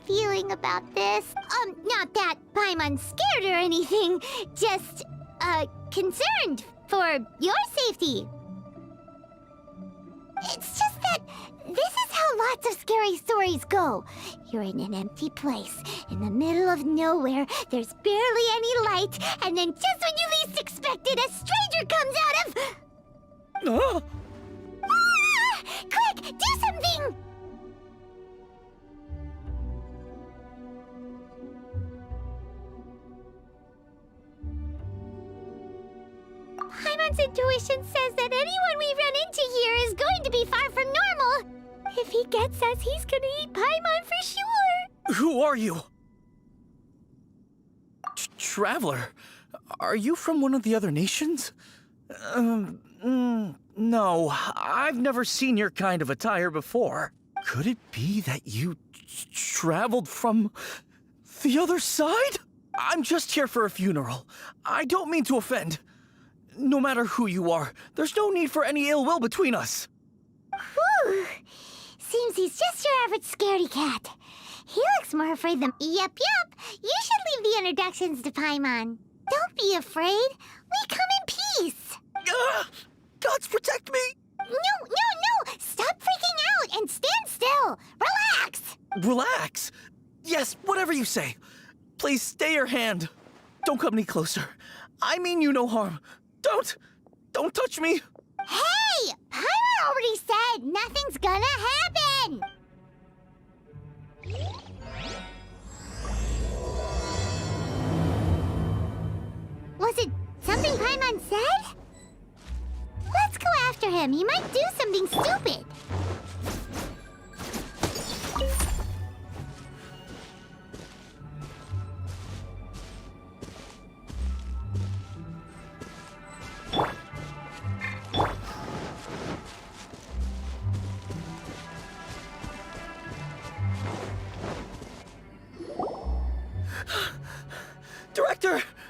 feeling about this. Not that Paimon's scared or anything, just, concerned for your safety. It's just that this is how lots of scary stories go. You're in an empty place, in the middle of nowhere, there's barely any light, and then just when you least expect it, a stranger comes out of... Ah! Quick, do something! Paimon's intuition says that anyone we run into here is going to be far from normal. If he gets us, he's gonna eat Paimon for sure. Who are you? Traveler? Are you from one of the other nations? No, I've never seen your kind of attire before. Could it be that you traveled from the other side? I'm just here for a funeral. I don't mean to offend. No matter who you are, there's no need for any ill will between us. Whew. Seems he's just your average scaredy cat. He looks more afraid than... Yep. You should leave the introductions to Paimon. Don't be afraid. We come in peace. Gods protect me! No! Stop freaking out and stand still. Relax. Relax? Yes, whatever you say. Please stay your hand. Don't come any closer. I mean you no harm. Don't touch me. Hey! Paimon already said nothing's gonna happen! Was it something Paimon said? Let's go after him. He might do something stupid.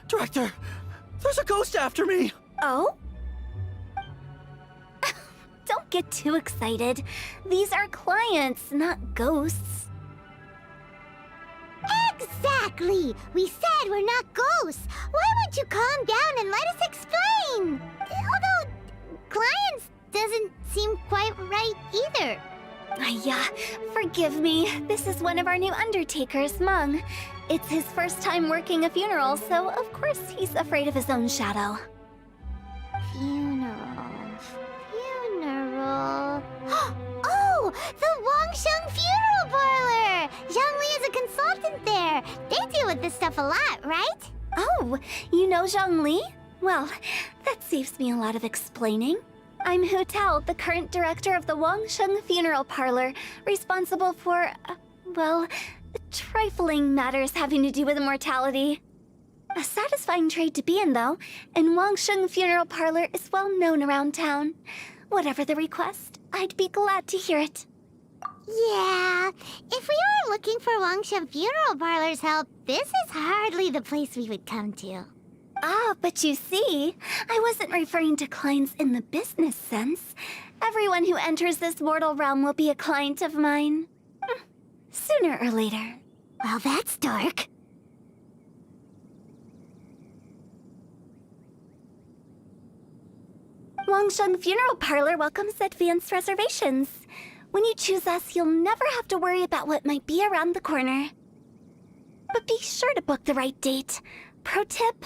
Director! There's a ghost after me! Oh? Don't get too excited. These are clients, not ghosts. Exactly! We said we're not ghosts. Why won't you calm down and let us explain? Although, clients doesn't seem quite right either. Yeah, forgive me. This is one of our new undertakers, Meng. It's his first time working a funeral, so of course he's afraid of his own shadow. Funeral. Oh! The Wangsheng Funeral Parlor! Zhongli is a consultant there. They deal with this stuff a lot, right? Oh, you know Zhongli? Well, that saves me a lot of explaining. I'm Hu Tao, the current director of the Wangsheng Funeral Parlor, responsible for, well, trifling matters having to do with immortality. A satisfying trade to be in, though, and Wangsheng Funeral Parlor is well known around town. Whatever the request, I'd be glad to hear it. Yeah, if we were looking for Wangsheng Funeral Parlor's help, this is hardly the place we would come to. Ah, but you see, I wasn't referring to clients in the business sense. Everyone who enters this mortal realm will be a client of mine. Sooner or later. Well, that's dark. Wangsheng Funeral Parlor welcomes advanced reservations. When you choose us, you'll never have to worry about what might be around the corner. But be sure to book the right date. Pro tip,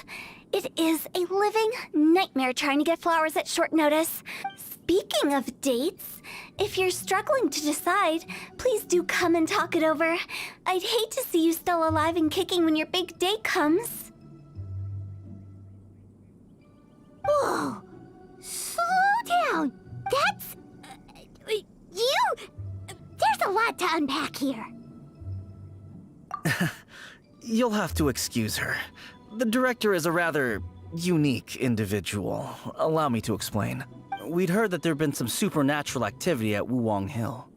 it is a living nightmare trying to get flowers at short notice. Speaking of dates, if you're struggling to decide, please do come and talk it over. I'd hate to see you still alive and kicking when your big day comes. Whoa! Slow down! That's... There's a lot to unpack here. You'll have to excuse her. The director is a rather unique individual. Allow me to explain. We'd heard that there'd been some supernatural activity at Wuwang Hill.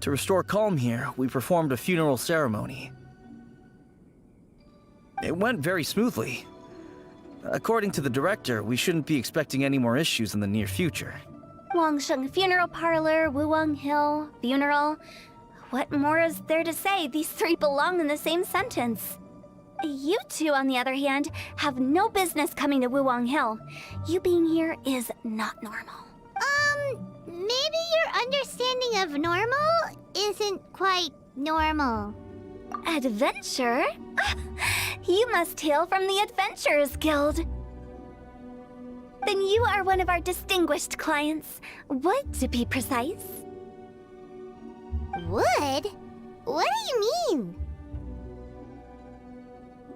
To restore calm here, we performed a funeral ceremony. It went very smoothly. According to the director, we shouldn't be expecting any more issues in the near future. Wangsheng Funeral Parlor, Wuwang Hill, funeral. What more is there to say? These three belong in the same sentence. You two, on the other hand, have no business coming to Wuwang Hill. You being here is not normal. Maybe your understanding of normal isn't quite normal. Adventure? You must hail from the Adventurers Guild. Then you are one of our distinguished clients. Wood, to be precise. Wood? What do you mean?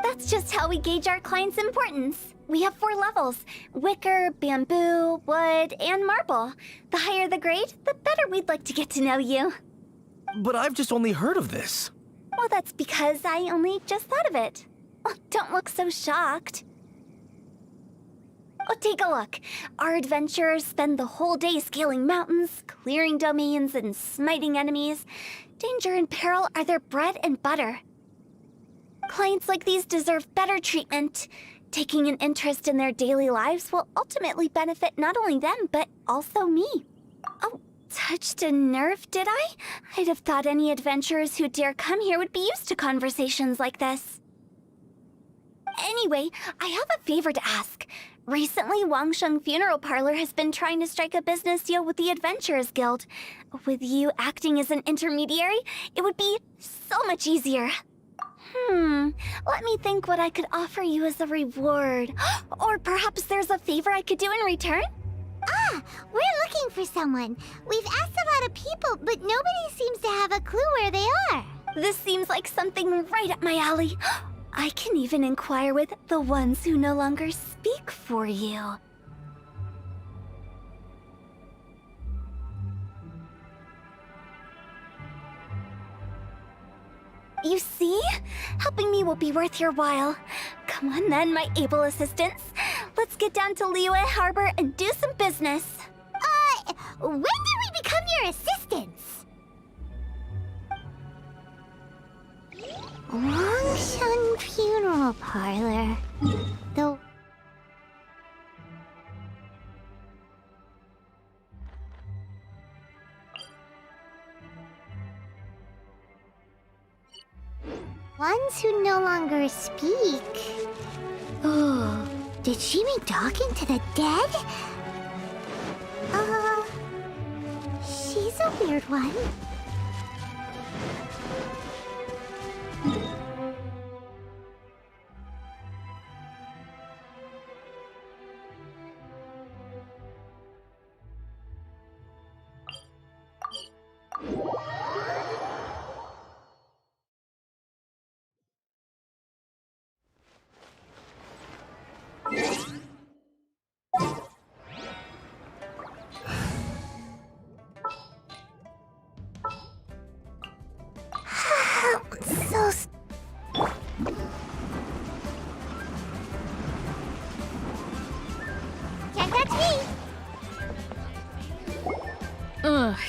That's just how we gauge our clients' importance. We have 4 levels: wicker, bamboo, wood, and marble. The higher the grade, the better we'd like to get to know you. But I've just only heard of this. Well, that's because I only just thought of it. Oh, don't look so shocked. Oh, take a look. Our adventurers spend the whole day scaling mountains, clearing domains, and smiting enemies. Danger and peril are their bread and butter. Clients like these deserve better treatment. Taking an interest in their daily lives will ultimately benefit not only them, but also me. Oh, touched a nerve, did I? I'd have thought any adventurers who dare come here would be used to conversations like this. Anyway, I have a favor to ask. Recently, Wangsheng Funeral Parlor has been trying to strike a business deal with the Adventurers Guild. With you acting as an intermediary, it would be so much easier. Let me think what I could offer you as a reward. Or perhaps there's a favor I could do in return? Ah, we're looking for someone. We've asked a lot of people, but nobody seems to have a clue where they are. This seems like something right up my alley. I can even inquire with the ones who no longer speak for you. You see? Helping me will be worth your while. Come on then, my able assistants. Let's get down to Liyue Harbor and do some business. When did we become your assistants? Wangsheng Funeral Parlor. The... ones who no longer speak. Oh, did she mean talking to the dead? She's a weird one. Can't touch me!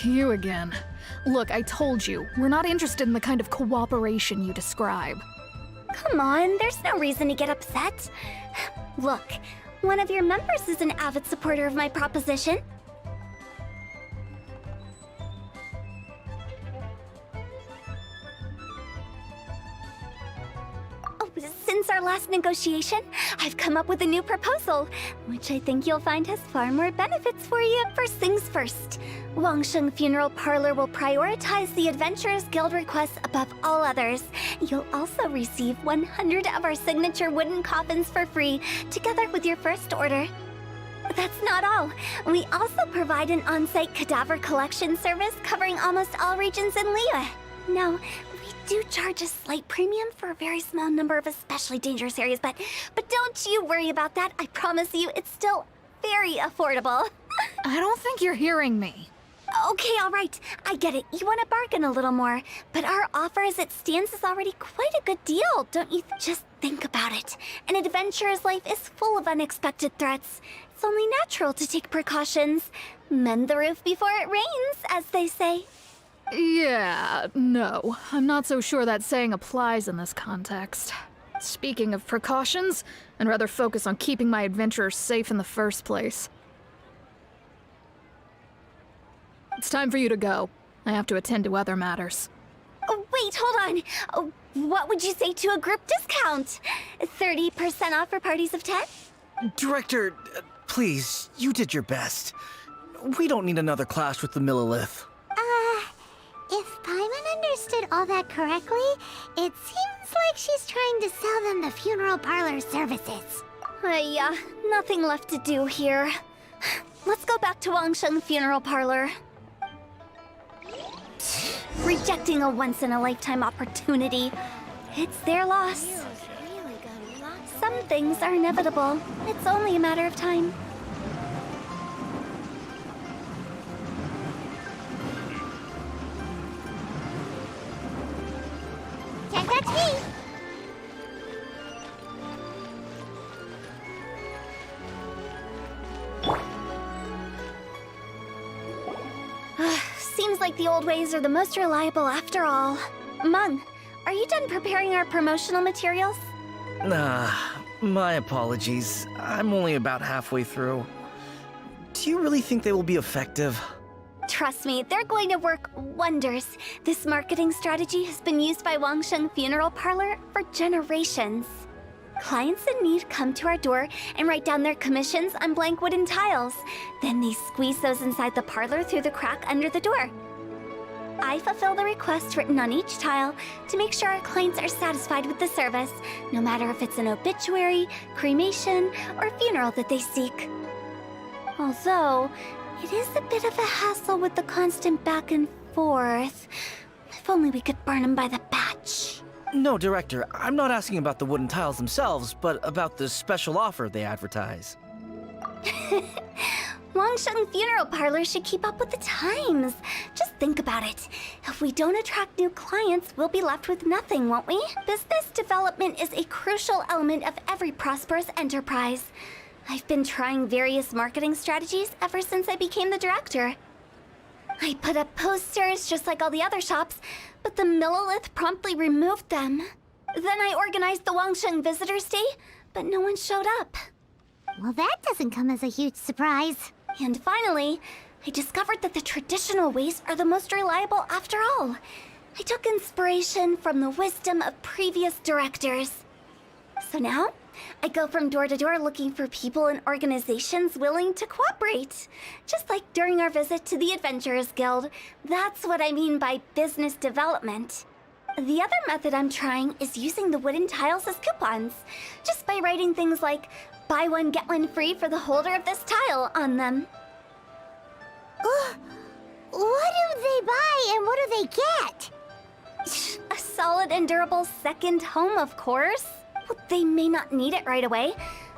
You again. Look, I told you, we're not interested in the kind of cooperation you describe. Come on, there's no reason to get upset. Look, one of your members is an avid supporter of my proposition. Oh, since our last negotiation, I've come up with a new proposal, which I think you'll find has far more benefits for you. First things first, Wangsheng Funeral Parlor will prioritize the Adventurers Guild requests above all others. You'll also receive 100 of our signature wooden coffins for free, together with your first order. That's not all. We also provide an on-site cadaver collection service covering almost all regions in Liyue. Now, we do charge a slight premium for a very small number of especially dangerous areas, but don't you worry about that. I promise you, it's still very affordable. I don't think you're hearing me. Okay, all right. I get it. You want to bargain a little more. But our offer as it stands is already quite a good deal, don't you? Just think about it. An adventurer's life is full of unexpected threats. It's only natural to take precautions. Mend the roof before it rains, as they say. Yeah, no. I'm not so sure that saying applies in this context. Speaking of precautions, I'd rather focus on keeping my adventurers safe in the first place. It's time for you to go. I have to attend to other matters. Oh, wait, hold on. Oh, what would you say to a group discount? 30% off for parties of 10? Director, please, you did your best. We don't need another clash with the Millilith. If Paimon understood all that correctly, it seems like she's trying to sell them the funeral parlor services. Nothing left to do here. Let's go back to Wangsheng Funeral Parlor. Rejecting a once-in-a-lifetime opportunity. It's their loss. Some things are inevitable. It's only a matter of time. Can't touch me! Seems like the old ways are the most reliable after all. Mung, are you done preparing our promotional materials? My apologies. I'm only about halfway through. Do you really think they will be effective? Trust me, they're going to work wonders. This marketing strategy has been used by Wangsheng Funeral Parlor for generations. Clients in need come to our door and write down their commissions on blank wooden tiles. Then they squeeze those inside the parlor through the crack under the door. I fulfill the request written on each tile to make sure our clients are satisfied with the service, no matter if it's an obituary, cremation, or funeral that they seek. Although, it is a bit of a hassle with the constant back and forth. If only we could burn them by the batch. No, Director, I'm not asking about the wooden tiles themselves, but about the special offer they advertise. Wangsheng Funeral Parlor should keep up with the times. Just think about it. If we don't attract new clients, we'll be left with nothing, won't we? Business development is a crucial element of every prosperous enterprise. I've been trying various marketing strategies ever since I became the director. I put up posters just like all the other shops, but the Millilith promptly removed them. Then I organized the Wangsheng Visitors Day, but no one showed up. Well, that doesn't come as a huge surprise. And finally, I discovered that the traditional ways are the most reliable after all. I took inspiration from the wisdom of previous directors. So now, I go from door to door looking for people and organizations willing to cooperate. Just like during our visit to the Adventurers Guild. That's what I mean by business development. The other method I'm trying is using the wooden tiles as coupons. Just by writing things like, buy one, get one free for the holder of this tile on them. What do they buy and what do they get? A solid and durable second home, of course. Well, they may not need it right away,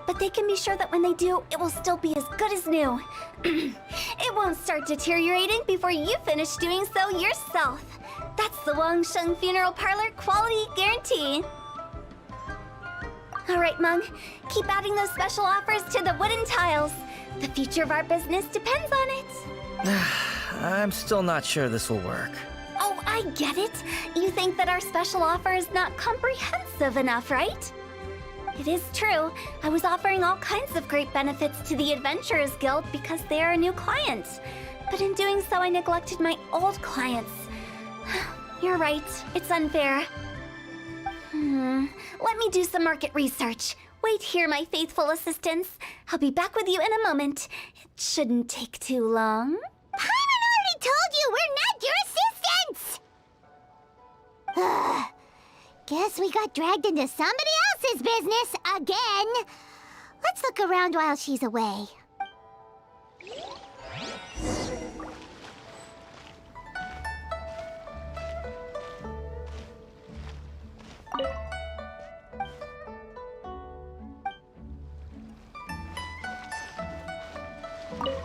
but they can be sure that when they do, it will still be as good as new. It won't start deteriorating before you finish doing so yourself. That's the Wangsheng Funeral Parlor quality guarantee. All right, Mung, keep adding those special offers to the wooden tiles. The future of our business depends on it. I'm still not sure this will work. Oh, I get it. You think that our special offer is not comprehensive enough, right? It is true. I was offering all kinds of great benefits to the Adventurers Guild because they are a new client. But in doing so, I neglected my old clients. You're right. It's unfair. Let me do some market research. Wait here, my faithful assistants. I'll be back with you in a moment. It shouldn't take too long. Paimon already told you we're not your assistants! Guess we got dragged into somebody else's business again. Let's look around while she's away.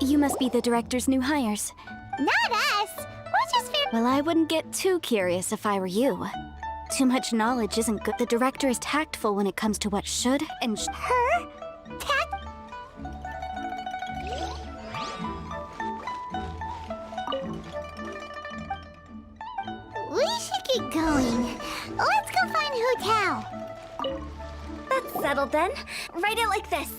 You must be the director's new hires. Not us! We're just Well, I wouldn't get too curious if I were you. Too much knowledge isn't good. The director is tactful when it comes to what should and Her? We should get going. Let's go find Hu Tao. That's settled then. Write it like this.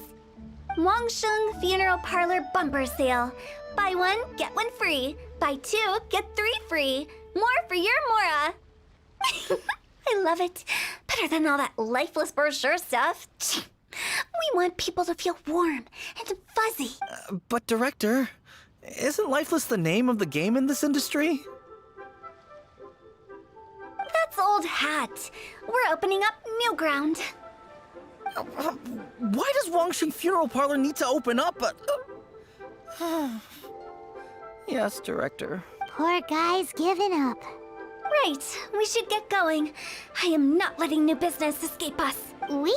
Wangsheng Funeral Parlor Bumper Sale. Buy one, get one free. Buy two, get three free. More for your Mora. I love it. Better than all that lifeless brochure stuff. We want people to feel warm and fuzzy. But Director, isn't Lifeless the name of the game in this industry? That's old hat. We're opening up new ground. Why does Wangsheng Funeral Parlor need to open up? Yes, Director. Poor guy's giving up. Right, we should get going. I am not letting new business escape us. We?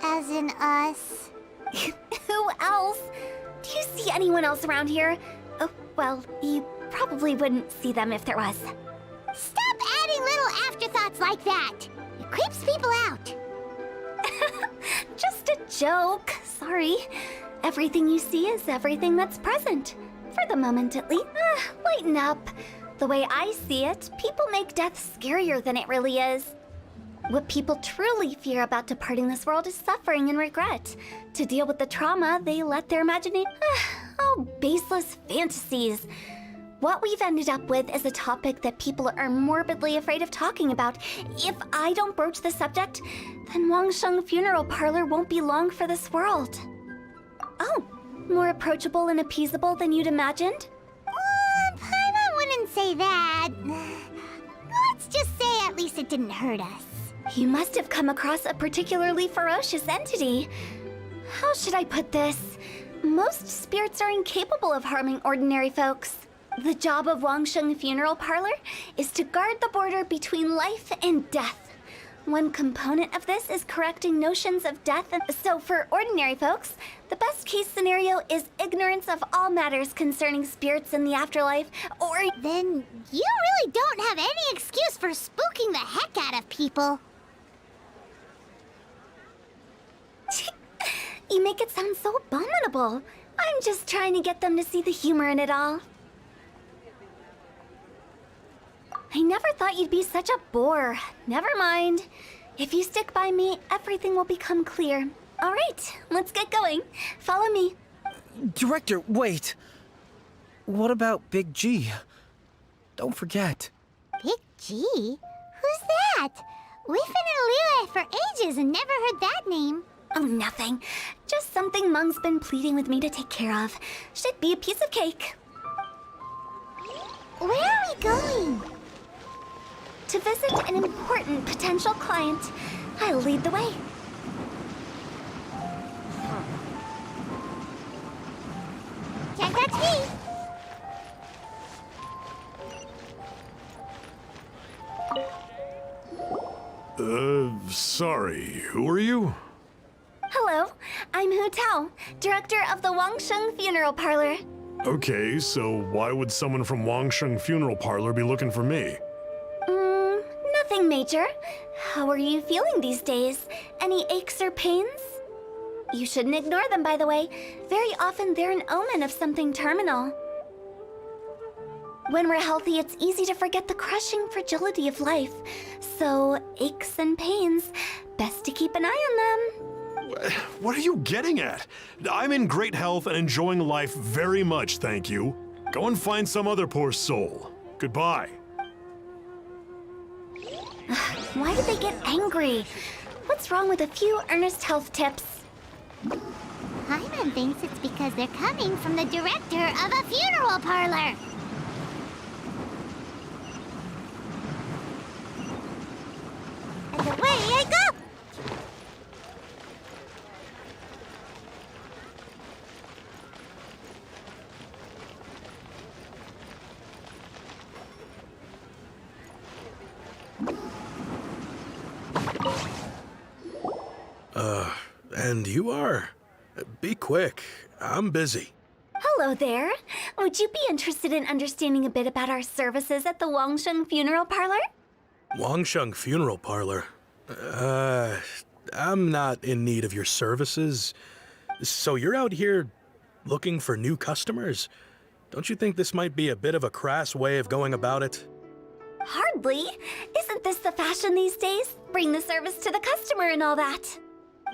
As in us. Who else? Do you see anyone else around here? Oh, well, you probably wouldn't see them if there was. Stop adding little afterthoughts like that. It creeps people out. Just a joke. Sorry. Everything you see is everything that's present. For the moment, at least. Lighten up. The way I see it, people make death scarier than it really is. What people truly fear about departing this world is suffering and regret. To deal with the trauma, they let their imagination... oh, baseless fantasies. What we've ended up with is a topic that people are morbidly afraid of talking about. If I don't broach the subject, then Wangsheng Funeral Parlor won't be long for this world. Oh, more approachable and appeasable than you'd imagined? I wouldn't say that. Let's just say at least it didn't hurt us. You must have come across a particularly ferocious entity. How should I put this? Most spirits are incapable of harming ordinary folks. The job of Wangsheng Funeral Parlor is to guard the border between life and death. One component of this is correcting notions of death, and so for ordinary folks, the best case scenario is ignorance of all matters concerning spirits in the afterlife, or... Then you really don't have any excuse for spooking the heck out of people. You make it sound so abominable. I'm just trying to get them to see the humor in it all. I never thought you'd be such a bore. Never mind. If you stick by me, everything will become clear. All right, let's get going. Follow me. Director, wait. What about Big G? Don't forget. Big G? Who's that? We've been in Liyue for ages and never heard that name. Oh, nothing. Just something Mung's been pleading with me to take care of. Should be a piece of cake. Where are we going? To visit an important potential client. I'll lead the way. Can't touch me. Sorry, who are you? Hello, I'm Hu Tao, director of the Wangsheng Funeral Parlor. Okay, so why would someone from Wangsheng Funeral Parlor be looking for me? Nothing major. How are you feeling these days? Any aches or pains? You shouldn't ignore them, by the way. Very often they're an omen of something terminal. When we're healthy, it's easy to forget the crushing fragility of life. So, aches and pains, best to keep an eye on them. What are you getting at? I'm in great health and enjoying life very much, thank you. Go and find some other poor soul. Goodbye. Why did they get angry? What's wrong with a few earnest health tips? Hyman thinks it's because they're coming from the director of a funeral parlor. And away I go! And you are? Be quick. I'm busy. Hello there. Would you be interested in understanding a bit about our services at the Wangsheng Funeral Parlor? Wangsheng Funeral Parlor? I'm not in need of your services. So you're out here looking for new customers? Don't you think this might be a bit of a crass way of going about it? Hardly. Isn't this the fashion these days? Bring the service to the customer and all that.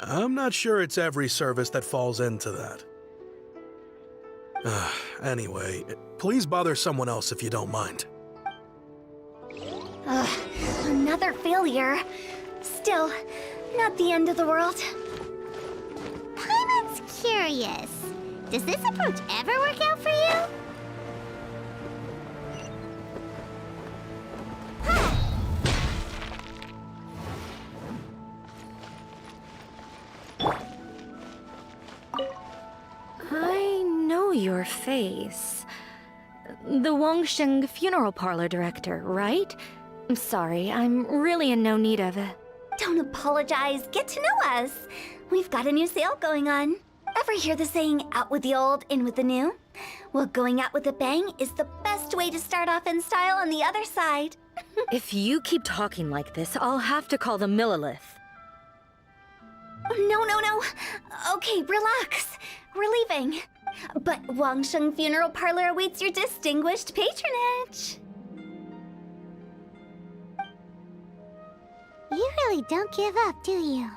I'm not sure it's every service that falls into that. Anyway, please bother someone else if you don't mind. Ugh, another failure. Still, not the end of the world. Paimon's curious. Does this approach ever work out for you? I know your face. The Wangsheng funeral parlor director, right? I'm sorry, I'm really in no need of it. Don't apologize. Get to know us. We've got a new sale going on. Ever hear the saying, out with the old, in with the new? Well, going out with a bang is the best way to start off in style on the other side. If you keep talking like this, I'll have to call the Millilith. No. Okay, relax. We're leaving. But Wangsheng Funeral Parlor awaits your distinguished patronage. You really don't give up, do you?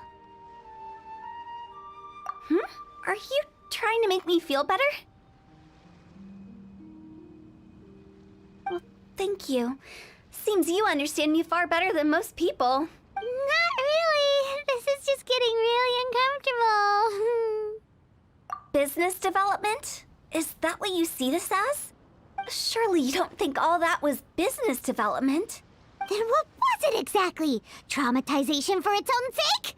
Are you trying to make me feel better? Well, thank you. Seems you understand me far better than most people. Not really. This is just getting really uncomfortable. Business development? Is that what you see this as? Surely you don't think all that was business development. Then what was it exactly? Traumatization for its own sake?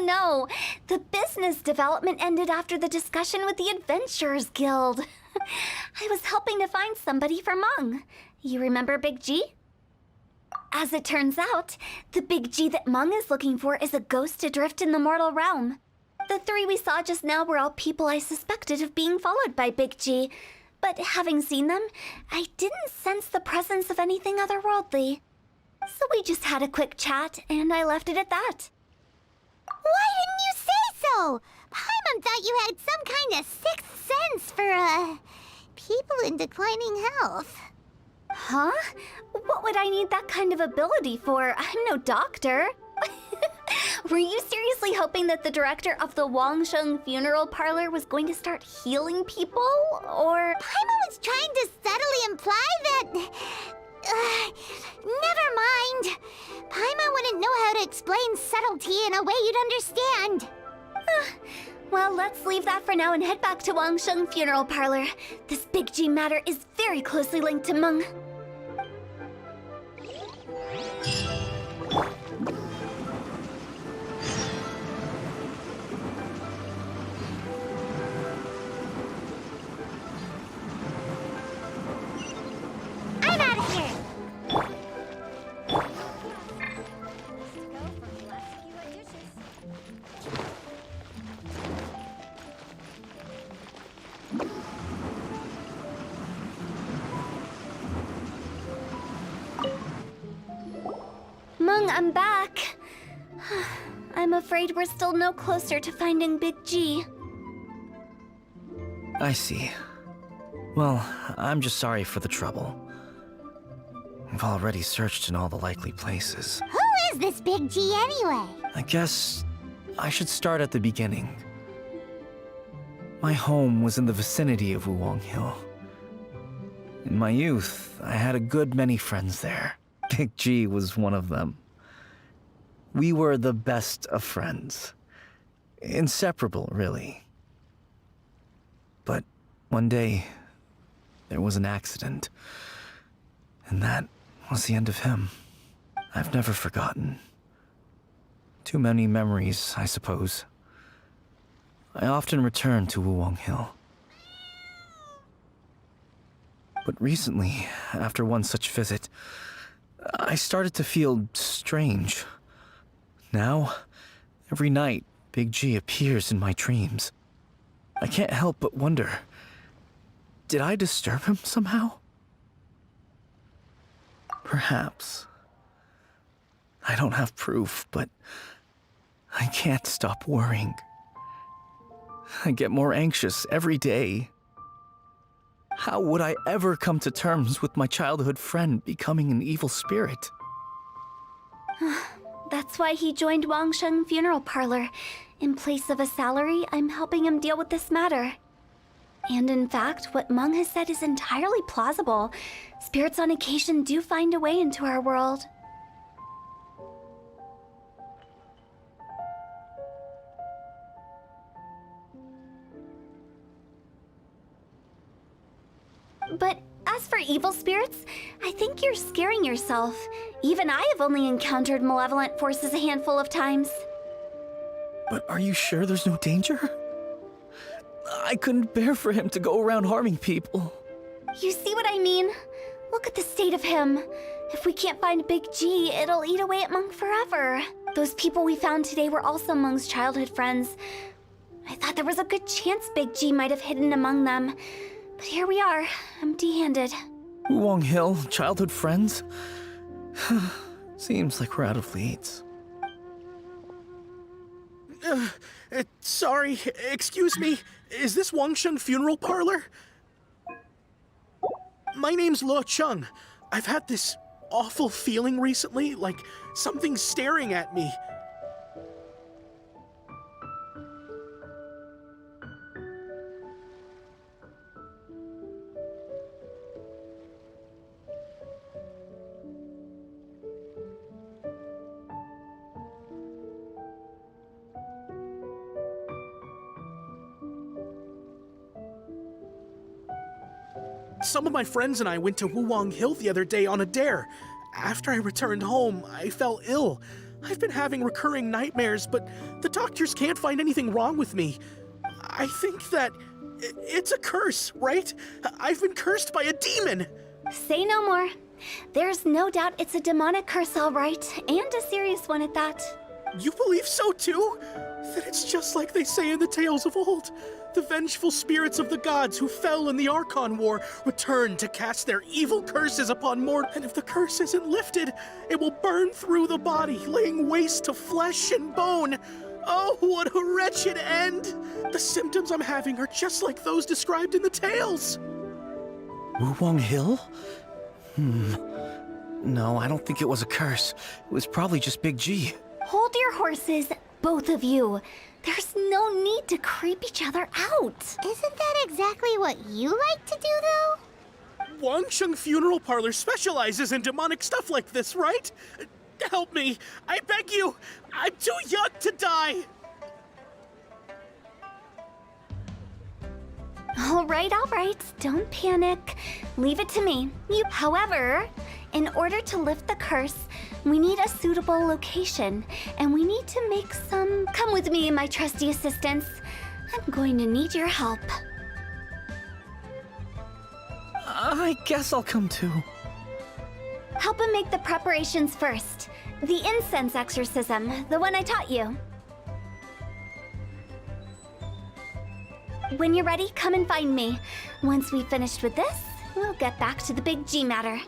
No. The business development ended after the discussion with the Adventurers Guild. I was helping to find somebody for Meng. You remember Big G? As it turns out, the Big G that Meng is looking for is a ghost adrift in the mortal realm. The three we saw just now were all people I suspected of being followed by Big G. But having seen them, I didn't sense the presence of anything otherworldly. So we just had a quick chat, and I left it at that. Why didn't you say so? Paimon thought you had some kind of sixth sense for, people in declining health. Huh? What would I need that kind of ability for? I'm no doctor. Were you seriously hoping that the director of the Wangsheng Funeral Parlor was going to start healing people, or...? Paimon was trying to subtly imply that... never mind. Paimon wouldn't know how to explain subtlety in a way you'd understand. Well, let's leave that for now and head back to Wangsheng Funeral Parlor. This Big G matter is very closely linked to Meng. I'm out of here. Meng, I'm back. I'm afraid we're still no closer to finding Big G. I see. Well, I'm just sorry for the trouble. I've already searched in all the likely places. Who is this Big G anyway? I guess I should start at the beginning. My home was in the vicinity of Wuwang Hill. In my youth, I had a good many friends there. Big G was one of them. We were the best of friends. Inseparable, really. But one day, there was an accident. And that was the end of him. I've never forgotten. Too many memories, I suppose. I often return to Wuwang Hill. But recently, after one such visit, I started to feel strange. Now, every night, Big G appears in my dreams. I can't help but wonder, did I disturb him somehow? Perhaps. I don't have proof, but I can't stop worrying. I get more anxious every day. How would I ever come to terms with my childhood friend becoming an evil spirit? That's why he joined Wangsheng Funeral Parlor. In place of a salary, I'm helping him deal with this matter. And in fact, what Mung has said is entirely plausible. Spirits on occasion do find a way into our world. But as for evil spirits, I think you're scaring yourself. Even I have only encountered malevolent forces a handful of times. But are you sure there's no danger? I couldn't bear for him to go around harming people. You see what I mean? Look at the state of him. If we can't find Big G, it'll eat away at Mung forever. Those people we found today were also Mung's childhood friends. I thought there was a good chance Big G might have hidden among them. But here we are, empty-handed. Wong Hill, childhood friends? Seems like we're out of leads. Sorry, excuse me. Is this Wangsheng Funeral Parlor? My name's Luo Chung. I've had this awful feeling recently, like something's staring at me. Some of my friends and I went to Wuwang Hill the other day on a dare. After I returned home, I fell ill. I've been having recurring nightmares, but the doctors can't find anything wrong with me. I think that it's a curse, right? I've been cursed by a demon. Say no more. There's no doubt it's a demonic curse, all right, and a serious one at that. You believe so too? That it's just like they say in the tales of old. The vengeful spirits of the gods who fell in the Archon War return to cast their evil curses upon mortal. And if the curse isn't lifted, it will burn through the body, laying waste to flesh and bone. Oh, what a wretched end! The symptoms I'm having are just like those described in the tales. Wuwang Hill? No, I don't think it was a curse. It was probably just Big G. Hold your horses, both of you. There's no need to creep each other out. Isn't that exactly what you like to do, though? Wangsheng Funeral Parlor specializes in demonic stuff like this, right? Help me, I beg you. I'm too young to die. All right, don't panic. Leave it to me. However, in order to lift the curse, we need a suitable location, and we need to make some... Come with me, my trusty assistants. I'm going to need your help. I guess I'll come too. Help him make the preparations first. The incense exorcism, the one I taught you. When you're ready, come and find me. Once we've finished with this, we'll get back to the Big G matter.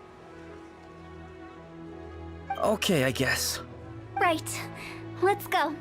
Okay, I guess. Right. Let's go.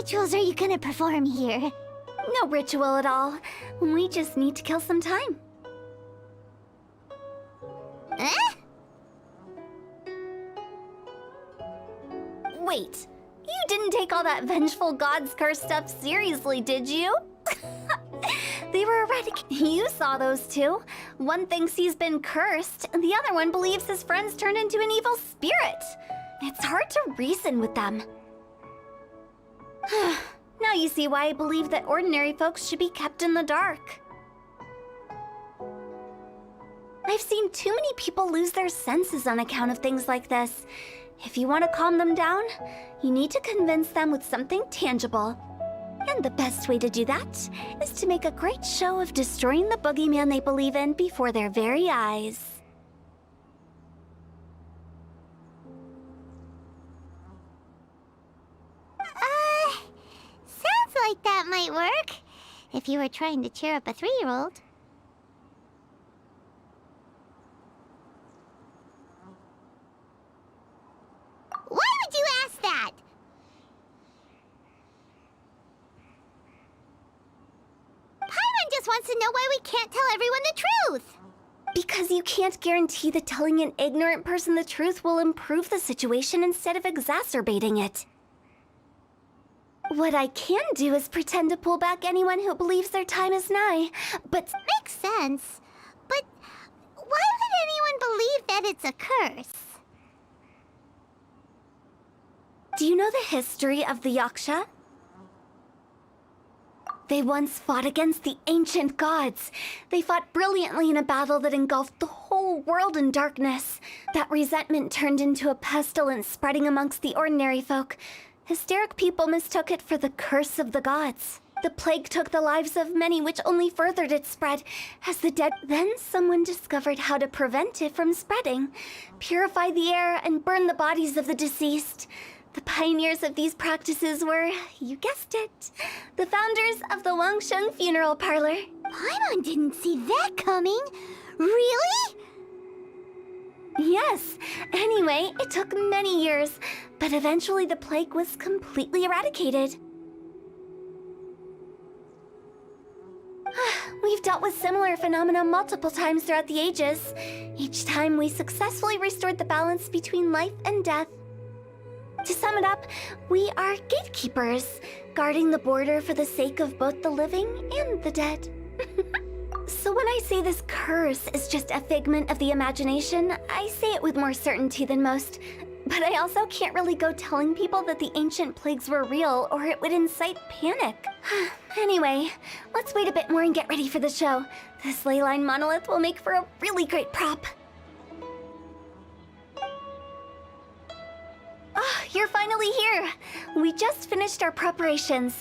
rituals are you gonna perform here? No ritual at all. We just need to kill some time. Eh? Wait, you didn't take all that vengeful god's curse stuff seriously, did you? They were erratic. You saw those two. One thinks he's been cursed, and the other one believes his friends turned into an evil spirit. It's hard to reason with them. Now you see why I believe that ordinary folks should be kept in the dark. I've seen too many people lose their senses on account of things like this. If you want to calm them down, you need to convince them with something tangible. And the best way to do that is to make a great show of destroying the boogeyman they believe in before their very eyes. Sounds like that might work. If you were trying to cheer up a 3-year-old. Why would you ask that? Paimon just wants to know why we can't tell everyone the truth. Because you can't guarantee that telling an ignorant person the truth will improve the situation instead of exacerbating it. What I can do is pretend to pull back anyone who believes their time is nigh, but Makes sense. But why would anyone believe that it's a curse? do you know the history of the Yaksha? They once fought against the ancient gods. They fought brilliantly in a battle that engulfed the whole world in darkness. That resentment turned into a pestilence spreading amongst the ordinary folk. Hysteric people mistook it for the curse of the gods. The plague took the lives of many, which only furthered its spread. As the dead, then someone discovered how to prevent it from spreading. Purify the air and burn the bodies of the deceased. The pioneers of these practices were, you guessed it, the founders of the Wangsheng Funeral Parlor. Paimon didn't see that coming. Really? Yes. Anyway, it took many years, but eventually the plague was completely eradicated. We've dealt with similar phenomena multiple times throughout the ages. Each time we successfully restored the balance between life and death. To sum it up, we are gatekeepers, guarding the border for the sake of both the living and the dead. So when I say this curse is just a figment of the imagination, I say it with more certainty than most. But I also can't really go telling people that the ancient plagues were real, or it would incite panic. Anyway, let's wait a bit more and get ready for the show. This ley line monolith will make for a really great prop. Ah, you're finally here! We just finished our preparations.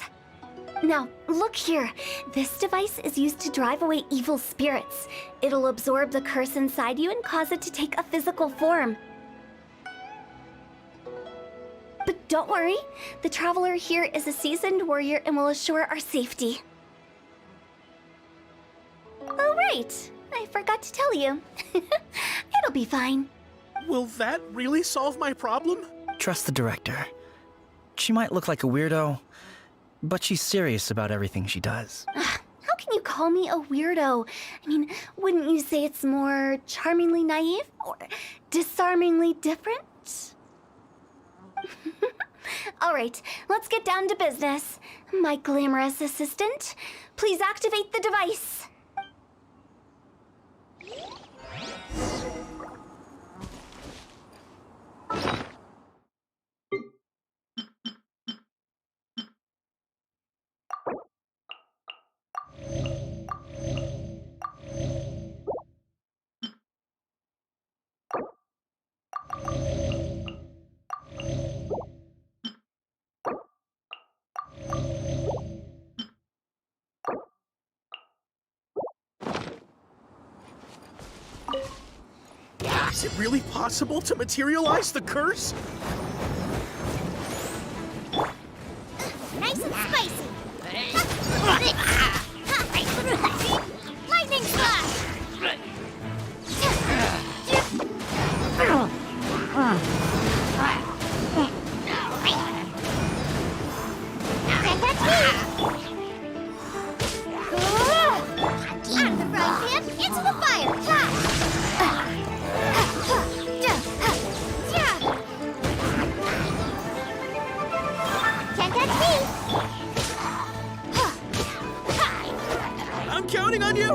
Now, look here. This device is used to drive away evil spirits. It'll absorb the curse inside you and cause it to take a physical form. But don't worry, the traveler here is a seasoned warrior and will assure our safety. Oh, right. I forgot to tell you. It'll be fine. Will that really solve my problem? Trust the director. She might look like a weirdo, but she's serious about everything she does. How can you call me a weirdo? I mean, wouldn't you say it's more charmingly naive or disarmingly different? All right, let's get down to business. My glamorous assistant, please activate the device. Is it really possible to materialize the curse? Nice and spicy. Lightning slash. on you!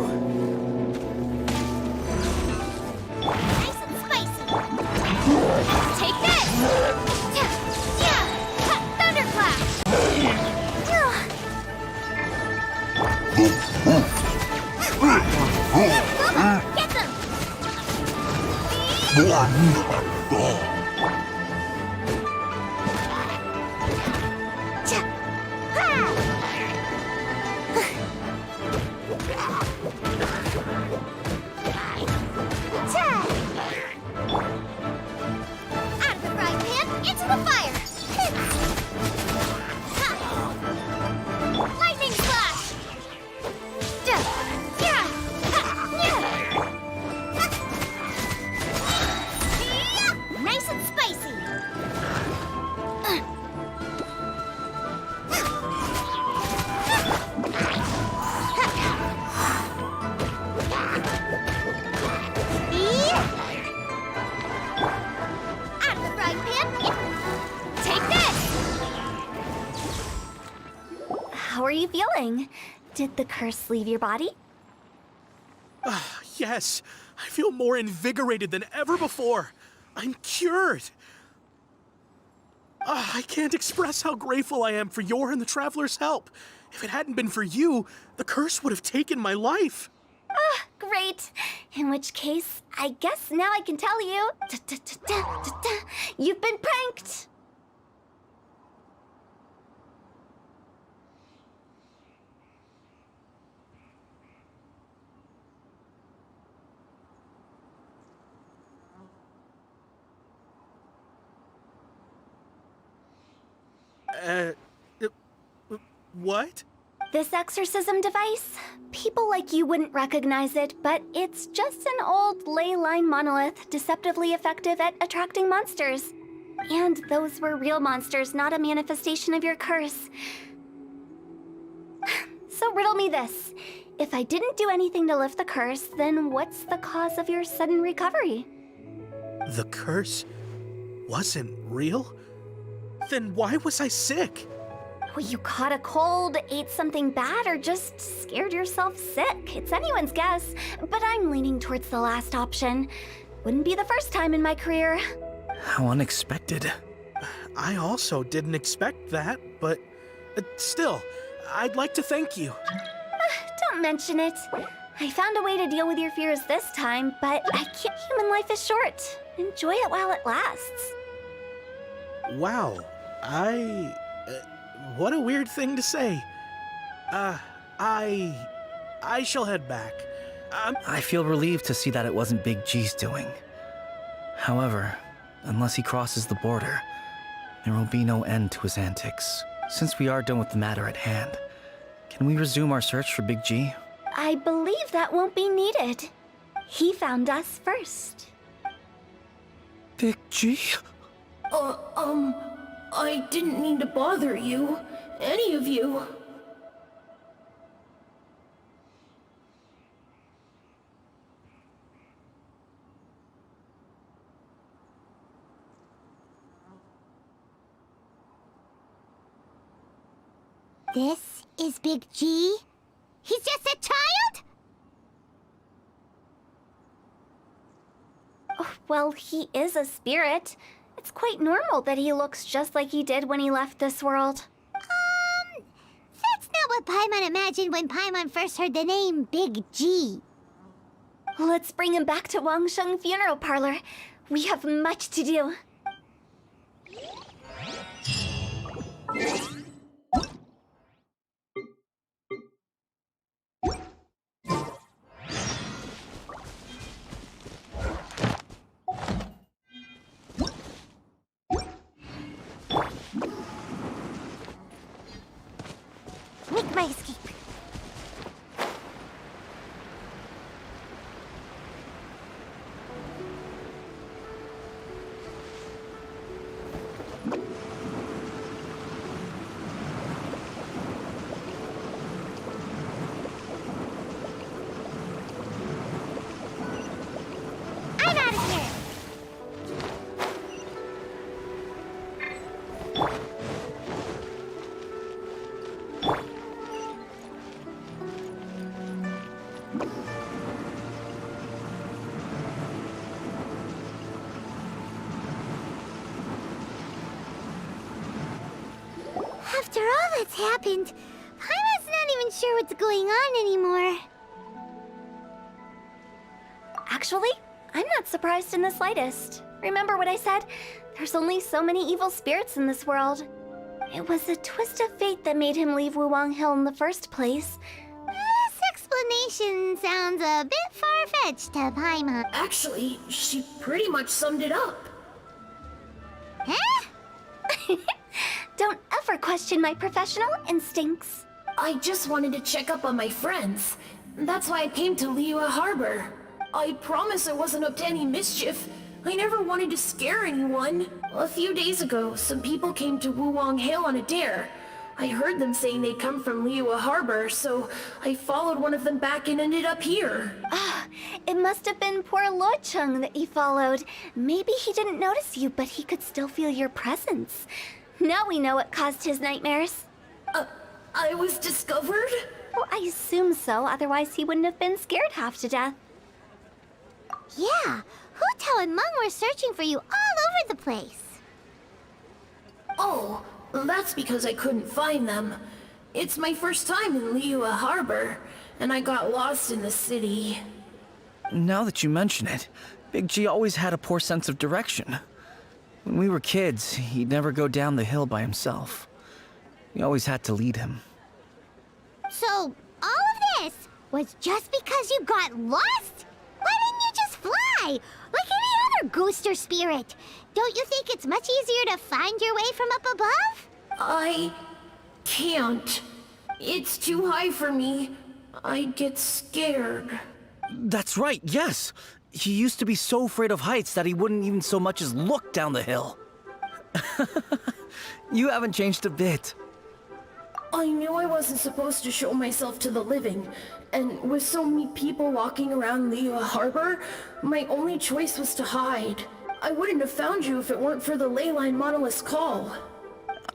Nice and spicy. Take this! Yeah! Thunderclap! Get them! Out of the frying pan, into the fire! Lightning slash! Nice and spicy! Out of the frying pan, take this! How are you feeling? Did the curse leave your body? Yes, I feel more invigorated than ever before. I'm cured. I can't express how grateful I am for your and the Traveler's help. If it hadn't been for you, the curse would have taken my life. Great. In which case, I guess now I can tell you. You've been pranked. What? This exorcism device? People like you wouldn't recognize it, but it's just an old ley line monolith deceptively effective at attracting monsters. And those were real monsters, not a manifestation of your curse. So riddle me this. If I didn't do anything to lift the curse, then what's the cause of your sudden recovery? The curse wasn't real? Then why was I sick? Well, you caught a cold, ate something bad, or just scared yourself sick. It's anyone's guess, but I'm leaning towards the last option. Wouldn't be the first time in my career. How unexpected. I also didn't expect that, but still, I'd like to thank you. Don't mention it. I found a way to deal with your fears this time, but I can't. Human life is short. Enjoy it while it lasts. Wow, what a weird thing to say. I shall head back. I feel relieved to see that it wasn't Big G's doing. However, unless he crosses the border, there will be no end to his antics. Since we are done with the matter at hand, can we resume our search for Big G? I believe that won't be needed. He found us first. Big G? I didn't mean to bother you. Any of you. This is Big G? He's just a child? Oh, well, he is a spirit. It's quite normal that he looks just like he did when he left this world. That's not what Paimon imagined when Paimon first heard the name Big G. Let's bring him back to Wangsheng Funeral Parlor. We have much to do. Make my escape. that's happened, Paimon's not even sure what's going on anymore. Actually, I'm not surprised in the slightest. Remember what I said? There's only so many evil spirits in this world. It was a twist of fate that made him leave Wuwang Hill in the first place. This explanation sounds a bit far-fetched to Paimon. Actually, she pretty much summed it up. Huh? Don't ever question my professional instincts. I just wanted to check up on my friends. That's why I came to Liyue Harbor. I promise I wasn't up to any mischief. I never wanted to scare anyone. A few days ago, some people came to Wuwang Hill on a dare. I heard them saying they'd come from Liyue Harbor, so I followed one of them back and ended up here. It must have been poor Luocheng that you followed. Maybe he didn't notice you, but he could still feel your presence. Now we know what caused his nightmares. I was discovered? Well, I assume so, otherwise he wouldn't have been scared half to death. Yeah, Hu Tao and Meng were searching for you all over the place. Oh, that's because I couldn't find them. It's my first time in Liyue Harbor, and I got lost in the city. Now that you mention it, Big G always had a poor sense of direction. When we were kids, he'd never go down the hill by himself. We always had to lead him. So, all of this was just because you got lost? Why didn't you just fly? Like any other ghost or spirit? Don't you think it's much easier to find your way from up above? I can't. It's too high for me. I'd get scared. That's right, yes! He used to be so afraid of heights that he wouldn't even so much as look down the hill. You haven't changed a bit. I knew I wasn't supposed to show myself to the living, and with so many people walking around Liyue Harbor, my only choice was to hide. I wouldn't have found you if it weren't for the Leyline Monolith's call.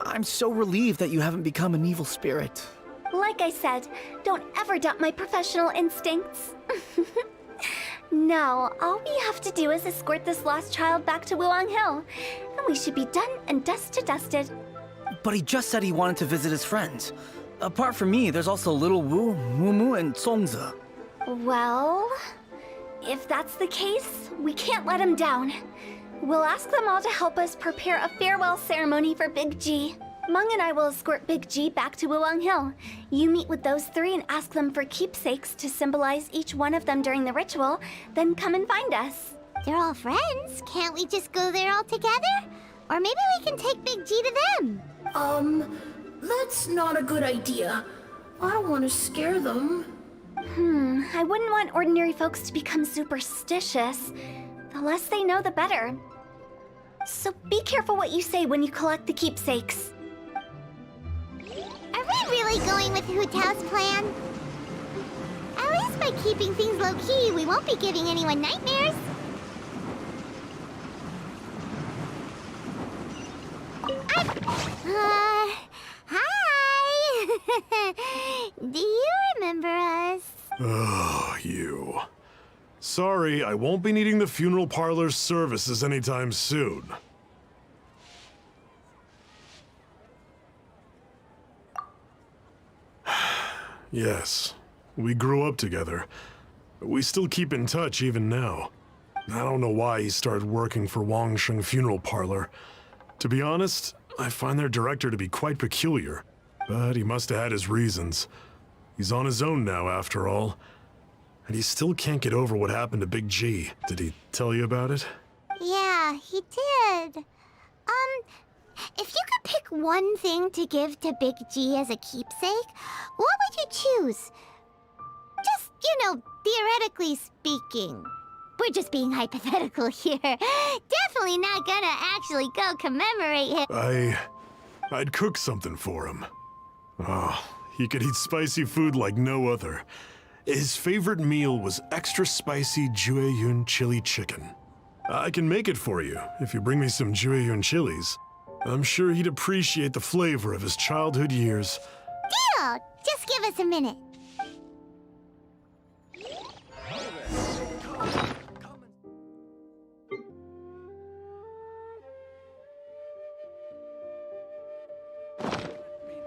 I'm so relieved that you haven't become an evil spirit. Like I said, don't ever doubt my professional instincts. Now, all we have to do is escort this lost child back to Wuwang Hill, and we should be done and dust to dusted. But he just said he wanted to visit his friends. Apart from me, there's also Little Wu, Mumu, and Songzi. Well, if that's the case, we can't let him down. We'll ask them all to help us prepare a farewell ceremony for Big G. Meng and I will escort Big G back to Wuwang Hill. You meet with those three and ask them for keepsakes to symbolize each one of them during the ritual, then come and find us. They're all friends. Can't we just go there all together? Or maybe we can take Big G to them. That's not a good idea. I don't want to scare them. I wouldn't want ordinary folks to become superstitious. The less they know, the better. So be careful what you say when you collect the keepsakes. Are we really going with Hu Tao's plan? At least by keeping things low-key, we won't be giving anyone nightmares. Hi! Do you remember us? Oh, you. Sorry, I won't be needing the funeral parlor's services anytime soon. Yes, we grew up together. We still keep in touch even now. I don't know why he started working for Wangsheng Funeral Parlor. To be honest, I find their director to be quite peculiar. But he must have had his reasons. He's on his own now, after all. And he still can't get over what happened to Big G. Did he tell you about it? Yeah, he did. If you could pick one thing to give to Big G as a keepsake, what would you choose? Just, theoretically speaking. We're just being hypothetical here. Definitely not gonna actually go commemorate him. I'd cook something for him. Oh, he could eat spicy food like no other. His favorite meal was extra spicy Jueyun chili chicken. I can make it for you if you bring me some Jueyun chilies. I'm sure he'd appreciate the flavor of his childhood years. Deal! Just give us a minute.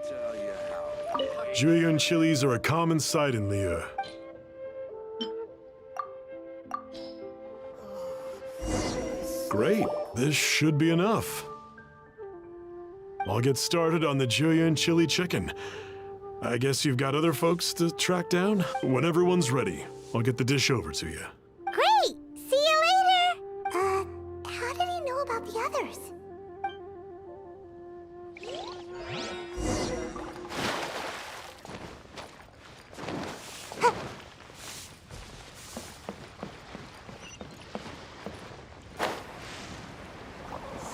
Tell ya. Julian chilies are a common sight in Liyue. Great, this should be enough. I'll get started on the Julian chili chicken. I guess you've got other folks to track down? When everyone's ready, I'll get the dish over to you. Great! See you later! How did he know about the others?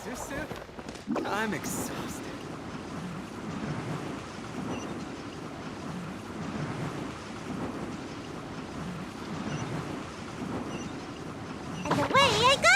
Susu? I'm exhausted. And away I go!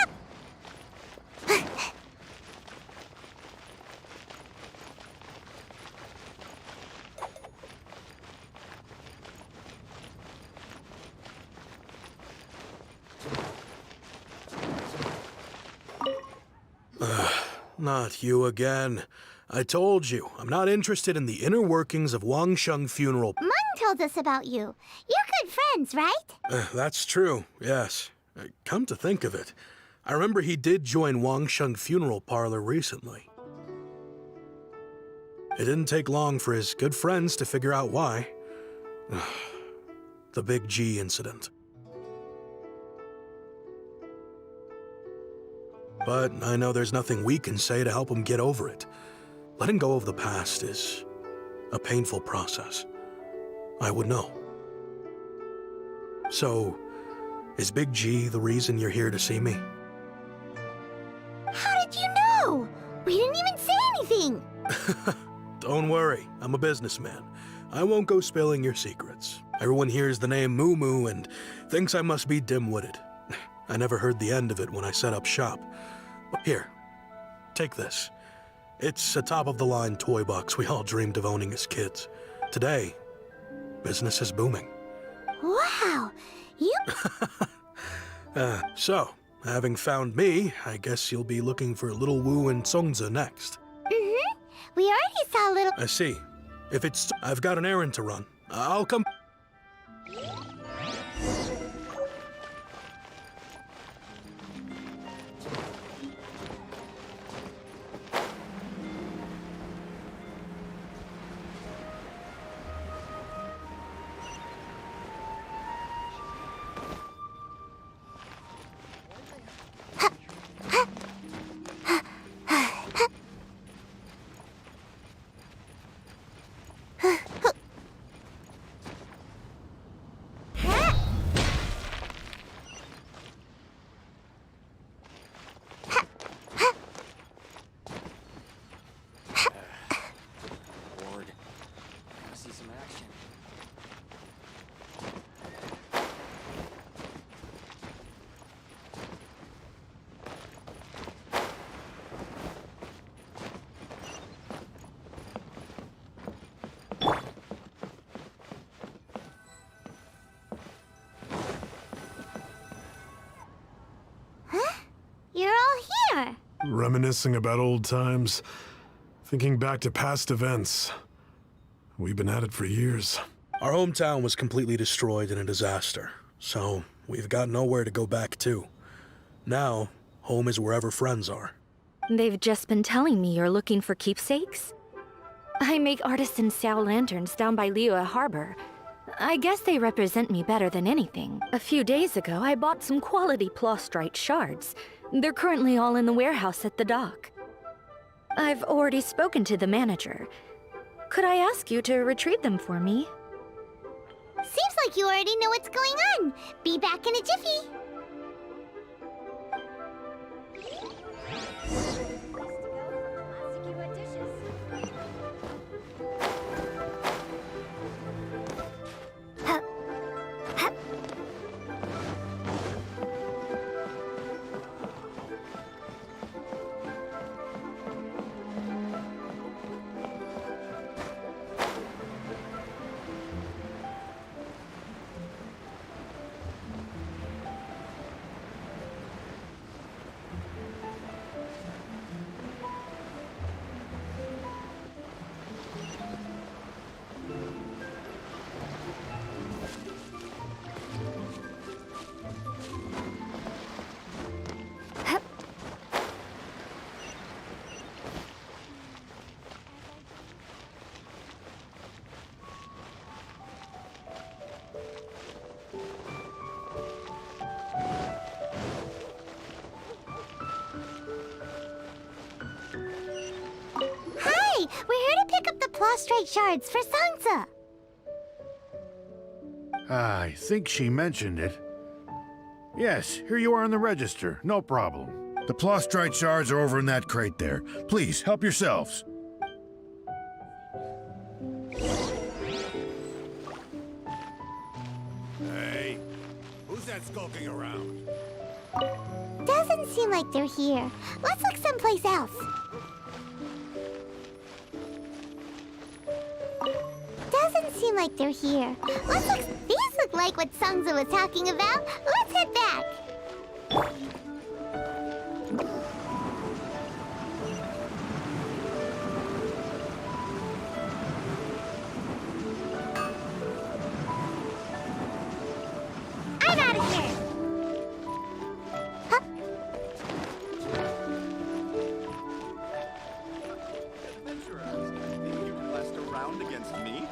Not you again. I told you, I'm not interested in the inner workings of Wangsheng Funeral. Mung told us about you. You're good friends, right? That's true, yes. Come to think of it, I remember he did join Wangsheng Funeral Parlor recently. It didn't take long for his good friends to figure out why. The Big G incident. But I know there's nothing we can say to help him get over it. Letting go of the past is a painful process. I would know. So, is Big G the reason you're here to see me? How did you know? We didn't even say anything! Don't worry, I'm a businessman. I won't go spilling your secrets. Everyone hears the name Moo Moo and thinks I must be dim-witted. I never heard the end of it when I set up shop. But here, take this. It's a top-of-the-line toy box we all dreamed of owning as kids. Today, business is booming. Wow! You... So, having found me, I guess you'll be looking for Little Wu and Songzi next. Mm-hmm. We already saw little... I see. If it's... I've got an errand to run. I'll come... Bored. Wanna see some action? You're all here! Reminiscing about old times, thinking back to past events. We've been at it for years. Our hometown was completely destroyed in a disaster, so we've got nowhere to go back to. Now, home is wherever friends are. They've just been telling me you're looking for keepsakes? I make artisan sail lanterns down by Liyue Harbor. I guess they represent me better than anything. A few days ago, I bought some quality plastrite shards. They're currently all in the warehouse at the dock. I've already spoken to the manager. Could I ask you to retrieve them for me? Seems like you already know what's going on. Be back in a jiffy. prostrate shards for Sansa. I think she mentioned it. Yes, here you are in the register. No problem. The Plostrite shards are over in that crate there. Please, help yourselves. Hey, who's that skulking around? Doesn't seem like they're here. Let's look someplace else. Doesn't seem like they're here. Let's look. These look like what Sansa was talking about. Let's head back. I'm out of here. Huh? Adventurers, think you can last a round against me?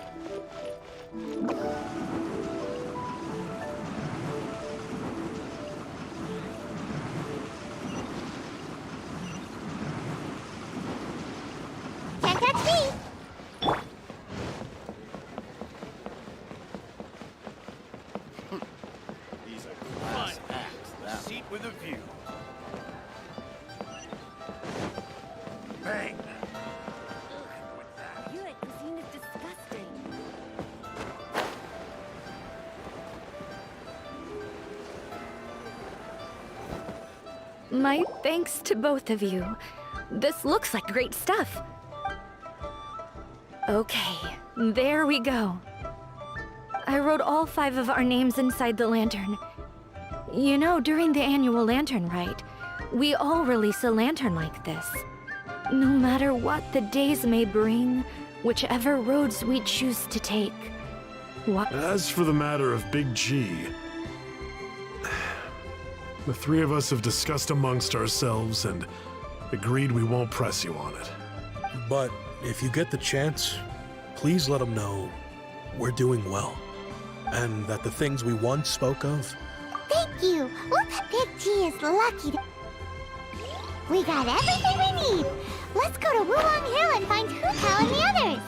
Can't catch me. These are class acts. Seat with a view. Bang! Your cuisine is disgusting. My thanks to both of you. This looks like great stuff. Okay, there we go. I wrote all 5 of our names inside the lantern. You know, during the annual lantern rite, we all release a lantern like this. No matter what the days may bring, whichever roads we choose to take. What? As for the matter of Big G, the 3 of us have discussed amongst ourselves and agreed we won't press you on it. But if you get the chance, please let them know we're doing well. And that the things we once spoke of, Thank you. We'll bet Big G is lucky to... We got everything we need. Let's go to Wulong Hill and find Hu Tao and the others.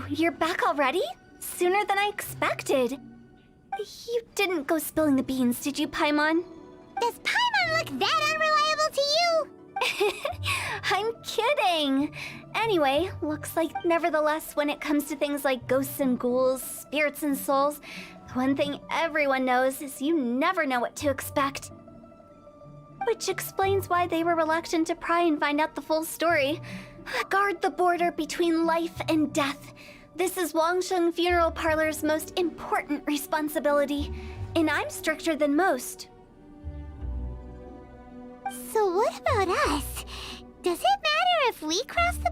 You're back already? Sooner than I expected. You didn't go spilling the beans, did you, Paimon? Does Paimon look that unreliable to you? I'm kidding! Anyway, looks like nevertheless when it comes to things like ghosts and ghouls, spirits and souls, the one thing everyone knows is you never know what to expect. Which explains why they were reluctant to pry and find out the full story. Guard the border between life and death. This is Wangsheng Funeral Parlor's most important responsibility, and I'm stricter than most. So what about us? Does it matter if we cross the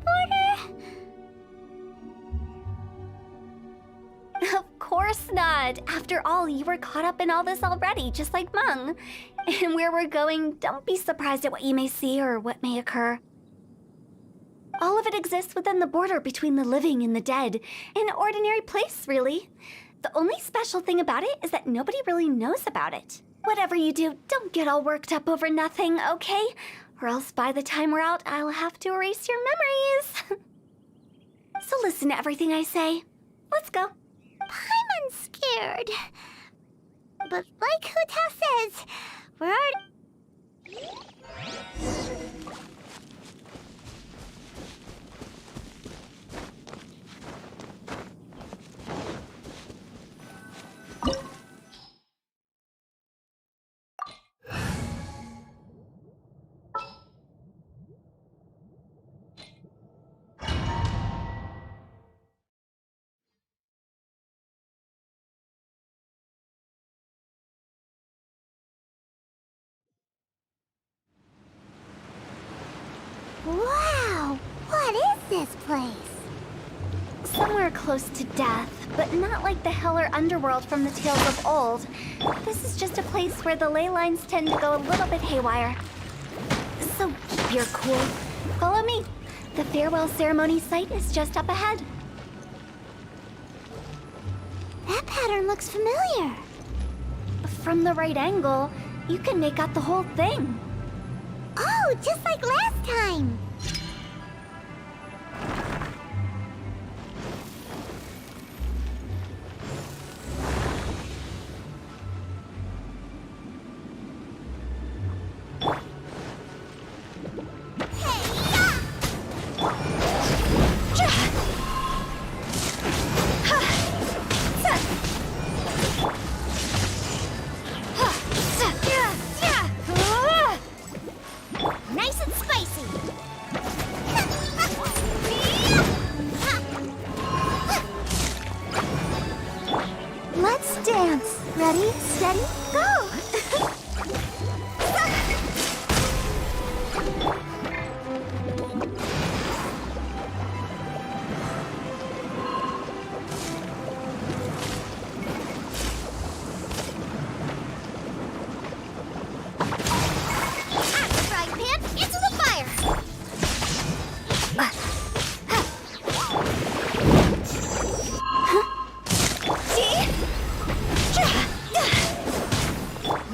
border? Of course not. After all, you were caught up in all this already, just like Meng. And where we're going, don't be surprised at what you may see or what may occur. All of it exists within the border between the living and the dead. An ordinary place, really. The only special thing about it is that nobody really knows about it. Whatever you do, don't get all worked up over nothing, okay? Or else by the time we're out, I'll have to erase your memories. So listen to everything I say. Let's go. I'm unscared. But like Huta says, we're already... Wow! What is this place? Somewhere close to death, but not like the hell or underworld from the tales of old. This is just a place where the ley lines tend to go a little bit haywire. So keep your cool. Follow me. The farewell ceremony site is just up ahead. That pattern looks familiar. From the right angle, you can make out the whole thing. Oh, just like last time. Nice and spicy. Let's dance. Ready, steady, go!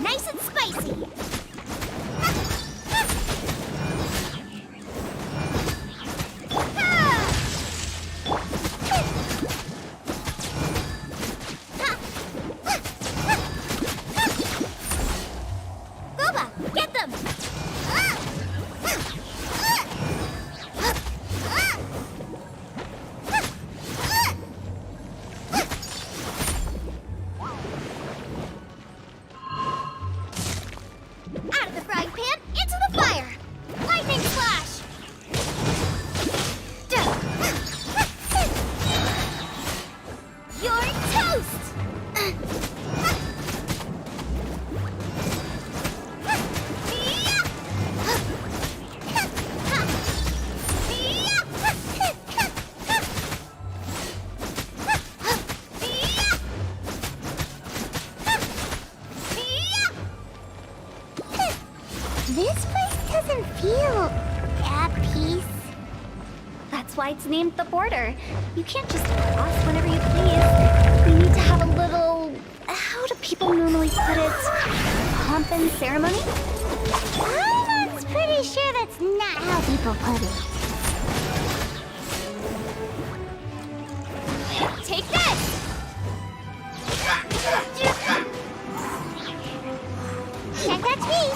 Nice and spicy. Boba, get them! Out of the frying pan, into the fire! Lightning flash! You're toast! This place doesn't feel at peace. That's why it's named the border. You can't just cross whenever you please. You need to have a little... How do people normally put it? Pomp and ceremony? I'm pretty sure that's not how people put it. Take this! Can't touch me!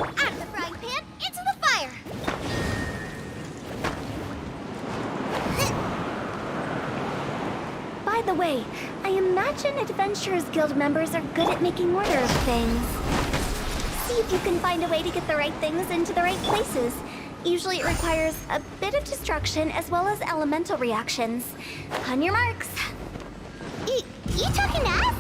Out of the frying pan, into the fire! By the way, I imagine Adventurers Guild members are good at making order of things. See if you can find a way to get the right things into the right places. Usually it requires a bit of destruction as well as elemental reactions. On your marks. You talking to us?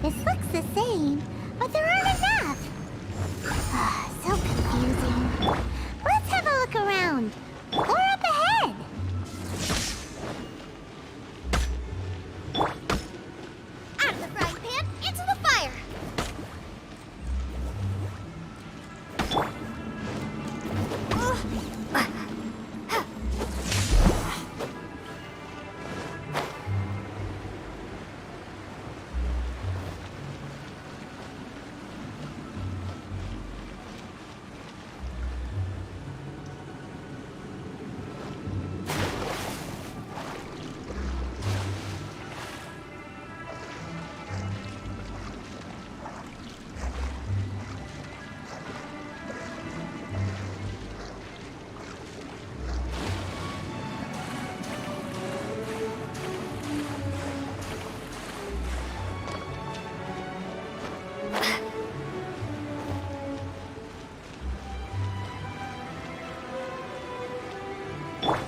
This looks the same, but there aren't enough. So confusing. Let's have a look around. Or up ahead. Out of the frying pan, into the fire.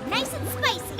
Nice and spicy.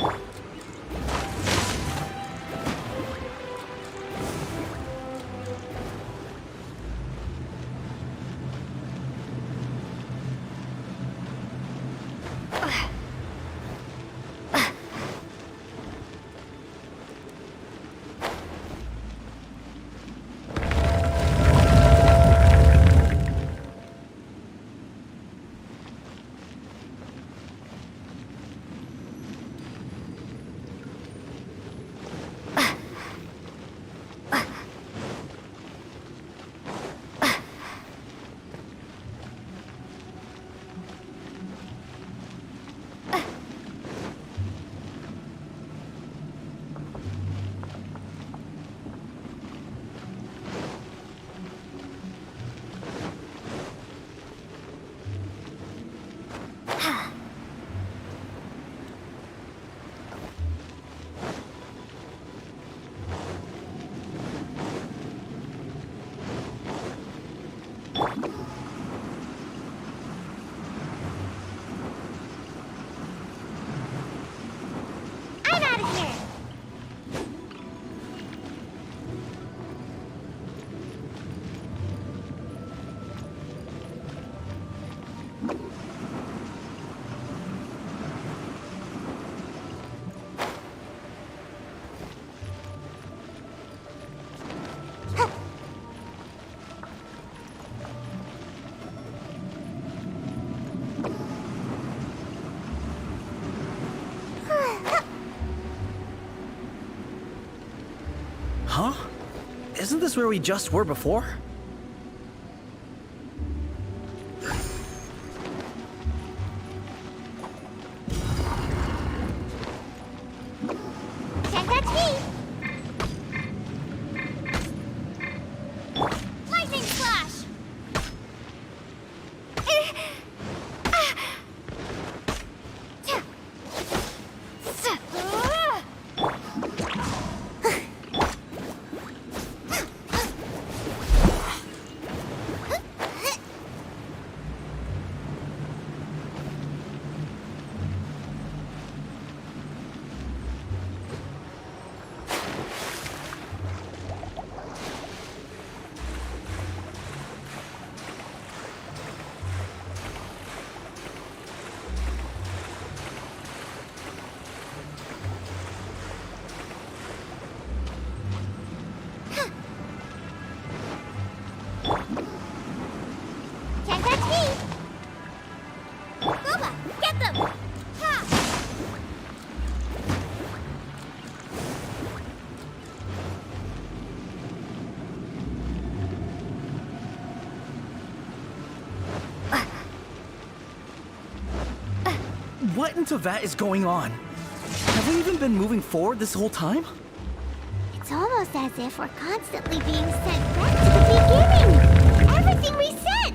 I'm out of here. Huh? Isn't this where we just were before? Can't catch me. Lightning slash. Can't catch me. Boba, get them. Ha! What in Teyvat is going on? Have we even been moving forward this whole time? It's almost as if we're constantly being sent back to the beginning. Everything resets.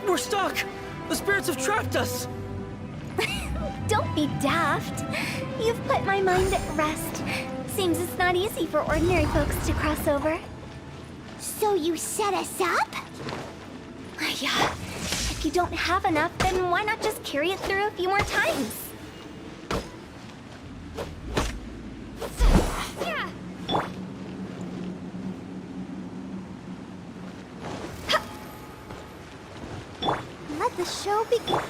We're stuck! The spirits have trapped us! Don't be daft. You've put my mind at rest. Seems it's not easy for ordinary folks to cross over. So you set us up? Yeah. If you don't have enough, then why not just carry it through a few more times? Yeah. Let the show begin.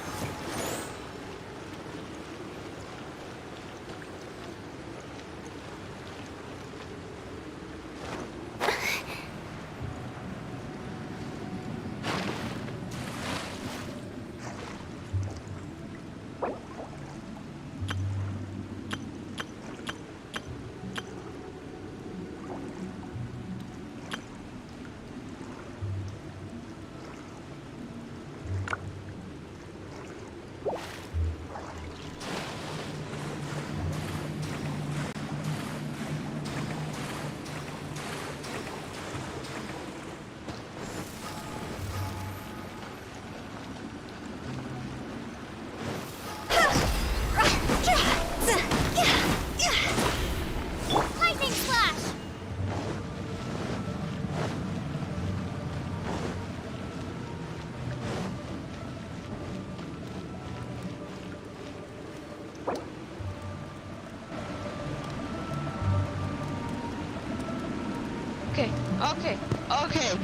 Lightning slash! Okay.